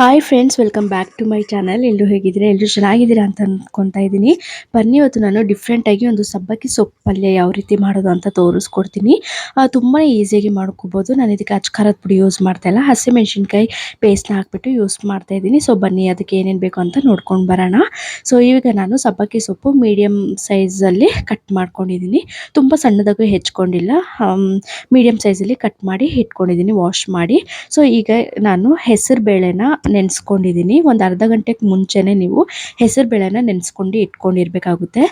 Hi friends, welcome back to my channel. ಎಲ್ಲರೂ ಹೇಗಿದ್ದೀರಾ? ಎಲ್ಲರೂ ಚೆನ್ನಾಗಿದ್ದೀರಾ ಅಂತ ಅಂದ್ಕೊತಾ ಇದ್ದೀನಿ. ಬನ್ನಿ, ಇವತ್ತು ನಾನು ಡಿಫ್ರೆಂಟಾಗಿ ಒಂದು ಸಬ್ಬಕ್ಕಿ ಸೊಪ್ಪು ಪಲ್ಯ ಯಾವ ರೀತಿ ಮಾಡೋದು ಅಂತ ತೋರಿಸ್ಕೊಡ್ತೀನಿ. ತುಂಬಾ ಈಸಿಯಾಗಿ ಮಾಡ್ಕೋಬೋದು. ನಾನು ಇದಕ್ಕೆ ಅಚ್ಕಾರದ ಪುಡಿ ಯೂಸ್ ಮಾಡ್ತಾ ಇಲ್ಲ, ಹಸಿಮೆಣ್ಸಿನ್ಕಾಯಿ ಪೇಸ್ಟ್ನ ಹಾಕ್ಬಿಟ್ಟು ಯೂಸ್ ಮಾಡ್ತಾ ಇದ್ದೀನಿ. ಸೊ ಬನ್ನಿ, ಅದಕ್ಕೆ ಏನೇನು ಬೇಕು ಅಂತ ನೋಡ್ಕೊಂಡು ಬರೋಣ. ಸೊ ಈಗ ನಾನು ಸಬ್ಬಕ್ಕಿ ಸೊಪ್ಪು ಮೀಡಿಯಮ್ ಸೈಜಲ್ಲಿ ಕಟ್ ಮಾಡ್ಕೊಂಡಿದ್ದೀನಿ. ತುಂಬ ಸಣ್ಣದಾಗೂ ಹೆಚ್ಕೊಂಡಿಲ್ಲ, ಮೀಡಿಯಮ್ ಸೈಜಲ್ಲಿ ಕಟ್ ಮಾಡಿ ಇಟ್ಕೊಂಡಿದ್ದೀನಿ, ವಾಶ್ ಮಾಡಿ. ಸೊ ಈಗ ನಾನು ಹೆಸರು ಬೇಳೆನ ನೆನೆಸ್ಕೊಂಡಿದ್ದೀನಿ. ಒಂದು ಅರ್ಧ ಗಂಟೆಗೆ ಮುಂಚೆನೇ ನೀವು ಹೆಸರು ಬೇಳೆನ ನೆನೆಸ್ಕೊಂಡು ಇಟ್ಕೊಂಡಿರ್ಬೇಕಾಗುತ್ತೆ.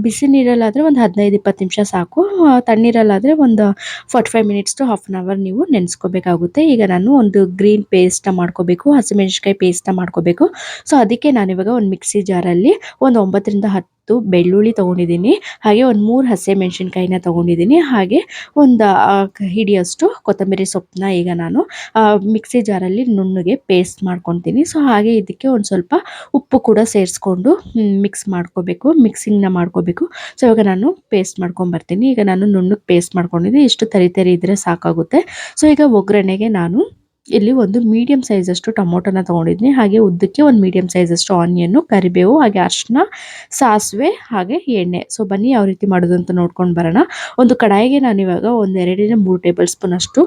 ಬಿಸಿ ನೀರಲ್ಲಾದರೆ ಒಂದು 15-20 ನಿಮಿಷ ಸಾಕು. ತಣ್ಣೀರಲ್ಲಾದರೆ ಒಂದು 45 minutes to half an hour ನೀವು ನೆನೆಸ್ಕೋಬೇಕಾಗುತ್ತೆ. ಈಗ ನಾನು ಒಂದು ಗ್ರೀನ್ ಪೇಸ್ಟ್ನ ಮಾಡ್ಕೋಬೇಕು, ಹಸಿಮೆಣಸಿನ್ಕಾಯಿ ಪೇಸ್ಟ್ನ ಮಾಡ್ಕೋಬೇಕು. ಸೊ ಅದಕ್ಕೆ ನಾನಿವಾಗ ಒಂದು ಮಿಕ್ಸಿ ಜಾರಲ್ಲಿ ಒಂದು 9-10 ಬೆಳ್ಳುಳ್ಳಿ ತೊಗೊಂಡಿದ್ದೀನಿ, ಹಾಗೆ ಒಂದು 3 ಹಸಿಮೆಣಸಿನ್ಕಾಯಿನ ತೊಗೊಂಡಿದ್ದೀನಿ, ಹಾಗೆ ಒಂದು ಹಿಡಿಯಷ್ಟು ಕೊತ್ತಂಬರಿ ಸೊಪ್ಪನ್ನ ಈಗ ನಾನು ಮಿಕ್ಸಿ ಜಾರಲ್ಲಿ ನುಣ್ಣಗೆ ಪೇಸ್ಟ್ ಮಾಡ್ಕೊತೀನಿ. ಸೊ ಹಾಗೆ ಇದಕ್ಕೆ ಒಂದು ಸ್ವಲ್ಪ ಉಪ್ಪು ಕೂಡ ಸೇರಿಸ್ಕೊಂಡು ಮಿಕ್ಸ್ ಮಾಡ್ಕೋಬೇಕು, ಮಿಕ್ಸಿಂಗ್ನ ಮಾಡ್ಕೋಬೇಕು. ಸೊ ಇವಾಗ ನಾನು ಪೇಸ್ಟ್ ಮಾಡ್ಕೊಂಬರ್ತೀನಿ. ಈಗ ನಾನು ನುಣ್ಣಗೆ ಪೇಸ್ಟ್ ಮಾಡ್ಕೊಂಡಿದ್ದೀನಿ, ಇಷ್ಟು ತರಿ ಇದ್ದರೆ ಸಾಕಾಗುತ್ತೆ. ಸೊ ಈಗ ಒಗ್ಗರಣೆಗೆ ನಾನು ಇಲ್ಲಿ ಒಂದು ಮೀಡಿಯಂ ಸೈಜಷ್ಟು ಟೊಮೊಟೊನ ತೊಗೊಂಡಿದ್ದೀನಿ, ಹಾಗೆ ಉದ್ದಕ್ಕೆ ಒಂದು ಮೀಡಿಯಂ ಸೈಜಷ್ಟು ಆನಿಯನ್ನು, ಕರಿಬೇವು, ಹಾಗೆ ಅರಿಶಿನ, ಸಾಸಿವೆ, ಹಾಗೆ ಎಣ್ಣೆ. ಸೊ ಬನ್ನಿ ಯಾವ ರೀತಿ ಮಾಡೋದು ಅಂತ ನೋಡ್ಕೊಂಡು ಬರೋಣ. ಒಂದು ಕಡಾಯಿಗೆ ನಾನು ಇವಾಗ ಒಂದು 2-3 ಟೇಬಲ್ ಸ್ಪೂನ್ ಅಷ್ಟು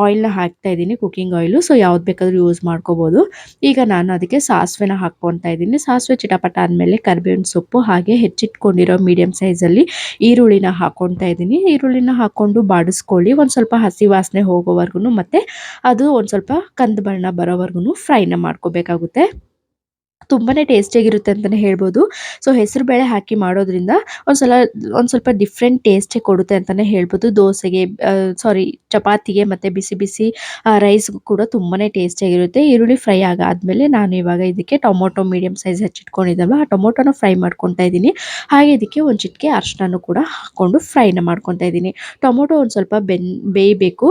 ಆಯಿಲ್ನ ಹಾಕ್ತಾ ಇದ್ದೀನಿ, ಕುಕ್ಕಿಂಗ್ ಆಯಿಲು. ಸೊ ಯಾವ್ದು ಬೇಕಾದರೂ ಯೂಸ್ ಮಾಡ್ಕೋಬೋದು. ಈಗ ನಾನು ಅದಕ್ಕೆ ಸಾಸಿವೆನ ಹಾಕ್ಕೊತಾ ಇದ್ದೀನಿ. ಸಾಸಿವೆ ಚಿಟಪಟ ಆದಮೇಲೆ ಕರಿಬೇವಿನ ಸೊಪ್ಪು, ಹಾಗೆ ಹೆಚ್ಚಿಟ್ಕೊಂಡಿರೋ ಮೀಡಿಯಂ ಸೈಜಲ್ಲಿ ಈರುಳ್ಳಿನ ಹಾಕ್ಕೊತಾ ಇದ್ದೀನಿ. ಈರುಳ್ಳಿನ ಹಾಕ್ಕೊಂಡು ಬಾಡಿಸ್ಕೊಳ್ಳಿ, ಒಂದು ಸ್ವಲ್ಪ ಹಸಿ ವಾಸನೆ ಹೋಗೋವರೆಗೂ, ಮತ್ತು ಅದು ಒಂದು ಸ್ವಲ್ಪ ಕಂದು ಬಣ್ಣ ಬರೋವರೆಗೂ ಫ್ರೈನ ಮಾಡ್ಕೋಬೇಕಾಗುತ್ತೆ. ತುಂಬಾ ಟೇಸ್ಟಿಯಾಗಿರುತ್ತೆ ಅಂತಲೇ ಹೇಳ್ಬೋದು. ಸೊ ಹೆಸರುಬೇಳೆ ಹಾಕಿ ಮಾಡೋದ್ರಿಂದ ಒಂದು ಸ್ವಲ್ಪ ಡಿಫ್ರೆಂಟ್ ಟೇಸ್ಟೇ ಕೊಡುತ್ತೆ ಅಂತಲೇ ಹೇಳ್ಬೋದು. ದೋಸೆಗೆ, ಚಪಾತಿಗೆ ಮತ್ತು ಬಿಸಿ ಬಿಸಿ ರೈಸ್ಗೂ ಕೂಡ ತುಂಬಾ ಟೇಸ್ಟಿಯಾಗಿರುತ್ತೆ. ಈರುಳ್ಳಿ ಫ್ರೈ ಆಗಾದಮೇಲೆ ನಾನು ಇವಾಗ ಇದಕ್ಕೆ ಟೊಮೊಟೊ ಮೀಡಿಯಮ್ ಸೈಜ್ ಹೆಚ್ಚಿಟ್ಕೊಂಡಿದ್ದಲ್ವ, ಆ ಟೊಮೊಟೊನ ಫ್ರೈ ಮಾಡ್ಕೊತಾ ಇದ್ದೀನಿ. ಹಾಗೆ ಇದಕ್ಕೆ ಒಂದು ಚಿಟಿಕೆ ಅರಿಶಿನ ಕೂಡ ಹಾಕ್ಕೊಂಡು ಫ್ರೈನ ಮಾಡ್ಕೊತಾ ಇದ್ದೀನಿ. ಟೊಮೊಟೊ ಒಂದು ಸ್ವಲ್ಪ ಬೇಯಬೇಕು,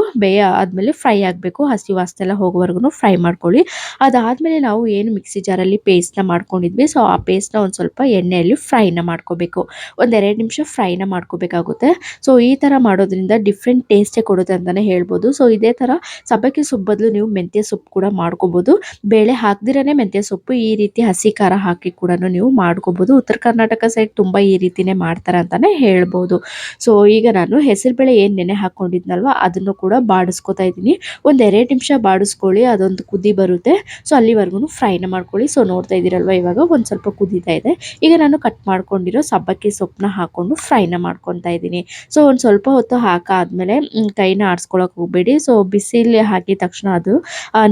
ಆದಮೇಲೆ ಫ್ರೈ ಆಗಬೇಕು, ಹಸಿ ವಾಸನೆ ಎಲ್ಲ ಹೋಗೋವರೆಗೂ ಫ್ರೈ ಮಾಡ್ಕೊಳ್ಳಿ. ಅದಾದಮೇಲೆ ನಾವು ಏನು ಮಿಕ್ಸಿ ಜಾರಲ್ಲಿ ಪೇಸ್ಟ್ನ ಮಾಡ್ಕೊಂಡಿದ್ವಿ, ಸೊ ಆ ಪೇಸ್ಟ್ನ ಒಂದು ಸ್ವಲ್ಪ ಎಣ್ಣೆಯಲ್ಲಿ ಫ್ರೈನ ಮಾಡ್ಕೋಬೇಕು. ಒಂದು 2 ನಿಮಿಷ ಫ್ರೈನ ಮಾಡ್ಕೋಬೇಕಾಗುತ್ತೆ. ಸೊ ಈ ಥರ ಮಾಡೋದ್ರಿಂದ ಡಿಫ್ರೆಂಟ್ ಟೇಸ್ಟೇ ಕೊಡುತ್ತೆ ಅಂತಲೇ ಹೇಳ್ಬೋದು. ಸೊ ಇದೇ ಥರ ಸಬ್ಬಕ್ಕಿ ಸೊಪ್ಪು ಬದಲು ನೀವು ಮೆಂತ್ಯ ಸೊಪ್ಪು ಕೂಡ ಮಾಡ್ಕೋಬೋದು. ಬೇಳೆ ಹಾಕ್ದಿರೇ ಮೆಂತ್ಯ ಸೊಪ್ಪು ಈ ರೀತಿ ಹಸಿ ಖಾರ ಹಾಕಿ ಕೂಡ ನೀವು ಮಾಡ್ಕೋಬೋದು. ಉತ್ತರ ಕರ್ನಾಟಕ ಸೈಡ್ ತುಂಬ ಈ ರೀತಿನೇ ಮಾಡ್ತಾರೆ ಅಂತಲೇ ಹೇಳ್ಬೋದು. ಸೊ ಈಗ ನಾನು ಹೆಸರುಬೇಳೆ ಏನು ನೆನೆ ಹಾಕ್ಕೊಂಡಿದ್ನಲ್ವ, ಅದನ್ನು ಕೂಡ ಬಾಡಿಸ್ಕೊತಾ ಇದ್ದೀನಿ. ಒಂದು 2 ನಿಮಿಷ ಬಾಡಿಸ್ಕೊಳ್ಳಿ, ಅದೊಂದು ಕುದಿ ಬರುತ್ತೆ. ಸೊ ಅಲ್ಲಿವರೆಗೂ ಫ್ರೈನ ಮಾಡ್ಕೊಳ್ಳಿ. ಸೊ ನೋಡ್ತಾ ಇದ್ದೀರಲ್ವ, ಇವಾಗ ಒಂದು ಸ್ವಲ್ಪ ಕುದೀತಾ ಇದೆ. ಈಗ ನಾನು ಕಟ್ ಮಾಡ್ಕೊಂಡಿರೋ ಸಬ್ಬಕ್ಕಿ ಸೊಪ್ಪನ್ನ ಹಾಕ್ಕೊಂಡು ಫ್ರೈನ ಮಾಡ್ಕೊತಾ ಇದ್ದೀನಿ. ಸೊ ಒಂದು ಸ್ವಲ್ಪ ಹೊತ್ತು ಹಾಕಾದ್ಮೇಲೆ ಕೈನ ಆಡಿಸ್ಕೊಳಕ್ಕೆ ಹೋಗಬೇಡಿ. ಸೊ ಬಿಸಿಲಿ ಹಾಕಿದ ತಕ್ಷಣ ಅದು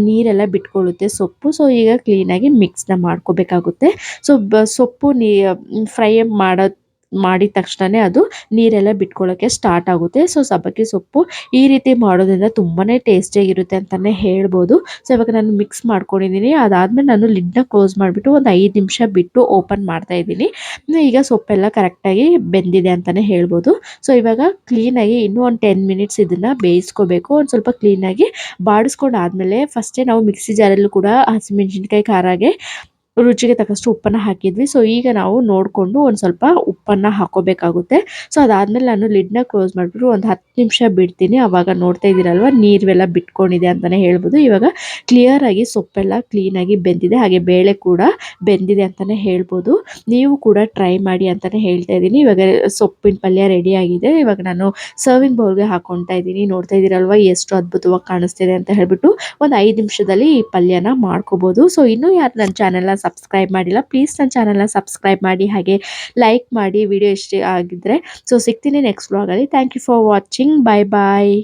ನೀರೆಲ್ಲ ಬಿಟ್ಕೊಳ್ಳುತ್ತೆ ಸೊಪ್ಪು. ಸೊ ಈಗ ಕ್ಲೀನಾಗಿ ಮಿಕ್ಸ್ನ ಮಾಡ್ಕೋಬೇಕಾಗುತ್ತೆ. ಸೊ ಸೊಪ್ಪು ಫ್ರೈ ಮಾಡಿದ ತಕ್ಷಣವೇ ಅದು ನೀರೆಲ್ಲ ಬಿಟ್ಕೊಳ್ಳೋಕ್ಕೆ ಸ್ಟಾರ್ಟ್ ಆಗುತ್ತೆ. ಸೊ ಸಬ್ಬಕ್ಕಿ ಸೊಪ್ಪು ಈ ರೀತಿ ಮಾಡೋದ್ರಿಂದ ತುಂಬಾ ಟೇಸ್ಟಿಯಾಗಿರುತ್ತೆ ಅಂತಲೇ ಹೇಳ್ಬೋದು. ಸೊ ಇವಾಗ ನಾನು ಮಿಕ್ಸ್ ಮಾಡ್ಕೊಂಡಿದ್ದೀನಿ. ಅದಾದಮೇಲೆ ನಾನು ಲಿಡ್ನ ಕ್ಲೋಸ್ ಮಾಡಿಬಿಟ್ಟು ಒಂದು 5 ನಿಮಿಷ ಬಿಟ್ಟು ಓಪನ್ ಮಾಡ್ತಾ ಇದ್ದೀನಿ. ಈಗ ಸೊಪ್ಪೆಲ್ಲ ಕರೆಕ್ಟಾಗಿ ಬೆಂದಿದೆ ಅಂತಲೇ ಹೇಳ್ಬೋದು. ಸೊ ಇವಾಗ ಕ್ಲೀನಾಗಿ ಇನ್ನೂ ಒಂದು 10 ಮಿನಿಟ್ಸ್ ಇದನ್ನು ಬೇಯಿಸ್ಕೋಬೇಕು. ಒಂದು ಸ್ವಲ್ಪ ಕ್ಲೀನಾಗಿ ಬಾಡಿಸ್ಕೊಂಡು ಆದಮೇಲೆ ಫಸ್ಟೇ ನಾವು ಮಿಕ್ಸಿ ಜಾರಲ್ಲೂ ಕೂಡ ಹಸಿಮೆಣ್ಸಿನ್ಕಾಯಿ ಖಾರಾಗೆ ರುಚಿಗೆ ತಕ್ಕಷ್ಟು ಉಪ್ಪನ್ನು ಹಾಕಿದ್ವಿ. ಸೊ ಈಗ ನಾವು ನೋಡಿಕೊಂಡು ಒಂದು ಸ್ವಲ್ಪ ಉಪ್ಪನ್ನು ಹಾಕೋಬೇಕಾಗುತ್ತೆ. ಸೊ ಅದಾದಮೇಲೆ ನಾನು ಲಿಡ್ನ ಕ್ಲೋಸ್ ಮಾಡಿಬಿಟ್ಟು ಒಂದು 10 ನಿಮಿಷ ಬಿಡ್ತೀನಿ. ಆವಾಗ ನೋಡ್ತಾ ಇದ್ದೀರಲ್ವ, ನೀರೆಲ್ಲ ಬಿಟ್ಕೊಂಡಿದೆ ಅಂತಲೇ ಹೇಳ್ಬೋದು. ಇವಾಗ ಕ್ಲಿಯರಾಗಿ ಸೊಪ್ಪೆಲ್ಲ ಕ್ಲೀನಾಗಿ ಬೆಂದಿದೆ, ಹಾಗೆ ಬೇಳೆ ಕೂಡ ಬೆಂದಿದೆ ಅಂತಲೇ ಹೇಳ್ಬೋದು. ನೀವು ಕೂಡ ಟ್ರೈ ಮಾಡಿ ಅಂತಲೇ ಹೇಳ್ತಾ ಇದ್ದೀನಿ. ಇವಾಗ ಸೊಪ್ಪಿನ ಪಲ್ಯ ರೆಡಿಯಾಗಿದೆ. ಇವಾಗ ನಾನು ಸರ್ವಿಂಗ್ ಬೌಲ್ಗೆ ಹಾಕ್ಕೊತಾ ಇದ್ದೀನಿ. ನೋಡ್ತಾ ಇದ್ದೀರಲ್ವ, ಎಷ್ಟು ಅದ್ಭುತವಾಗಿ ಕಾಣಿಸ್ತಿದೆ ಅಂತ ಹೇಳ್ಬಿಟ್ಟು ಒಂದು 5 ನಿಮಿಷದಲ್ಲಿ ಈ ಪಲ್ಯನ ಮಾಡ್ಕೋಬೋದು. ಸೊ ಇನ್ನೂ ಯಾರು ನನ್ನ ಚಾನೆಲ್ನ ಸಬ್ಸ್ಕ್ರೈಬ್ ಮಾಡಿಲ್ಲ, ಪ್ಲೀಸ್ ನನ್ನ ಚಾನೆಲ್ನ ಸಬ್ಸ್ಕ್ರೈಬ್ ಮಾಡಿ, ಹಾಗೆ ಲೈಕ್ ಮಾಡಿ ವಿಡಿಯೋ ಇಷ್ಟ ಆಗಿದ್ದರೆ. ಸೊ ಸಿಗ್ತೀನಿ ನೆಕ್ಸ್ಟ್ ವ್ಲಾಗಲ್ಲಿ. Thank you for watching. Bye bye.